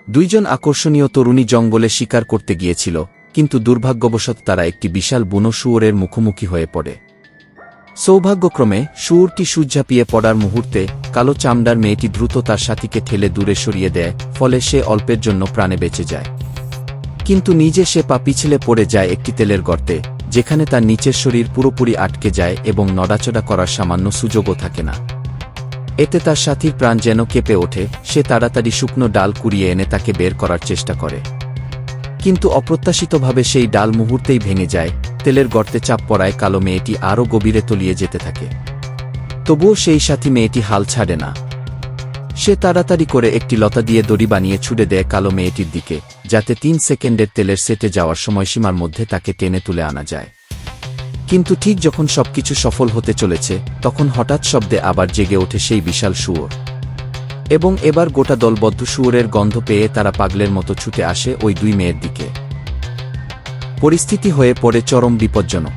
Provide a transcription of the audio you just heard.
দুইজন আকর্ষণীয় তরুণী জঙ্গলে শিকার করতে গিয়েছিল, কিন্তু দুর্ভাগ্যবশত তারা একটি বিশাল বুনো শুয়োরের মুখোমুখি হয়ে পড়ে। সৌভাগ্যক্রমে শুয়োরটি ঝাঁপিয়ে পড়ার মুহূর্তে কালো চামড়ার মেয়েটি দ্রুত তার সাথীকে ঠেলে দূরে সরিয়ে দেয়, ফলে সে অল্পের জন্য প্রাণে বেঁচে যায়। কিন্তু নিজে সে পা পিছলে পড়ে যায় একটি তেলের গর্তে, যেখানে তার নিচের শরীর পুরোপুরি আটকে যায় এবং নড়াচড়া করার সামান্য সুযোগও থাকে না। এতে তার সাথীর প্রাণ যেন কেঁপে ওঠে। সে তাড়াতাড়ি শুকনো ডাল কুড়িয়ে এনে তাকে বের করার চেষ্টা করে, কিন্তু অপ্রত্যাশিতভাবে সেই ডাল মুহূর্তেই ভেঙে যায়। তেলের গর্তে চাপ পড়ায় কালো মেয়েটি আরও গভীরে তলিয়ে যেতে থাকে। তবুও সেই সাথী মেয়েটি হাল ছাড়ে না। সে তাড়াতাড়ি করে একটি লতা দিয়ে দড়ি বানিয়ে ছুড়ে দেয় কালো মেয়েটির দিকে, যাতে 3 সেকেন্ডের তেলের সেটে যাওয়ার সময়সীমার মধ্যে তাকে টেনে তুলে আনা যায়। কিন্তু ঠিক যখন সবকিছু সফল হতে চলেছে, তখন হঠাৎ শব্দে আবার জেগে ওঠে সেই বিশাল শুয়োর, এবং এবার গোটা দলবদ্ধ শুয়োরের গন্ধ পেয়ে তারা পাগলের মতো ছুটে আসে ওই দুই মেয়ের দিকে। পরিস্থিতি হয়ে পড়ে চরম বিপজ্জনক।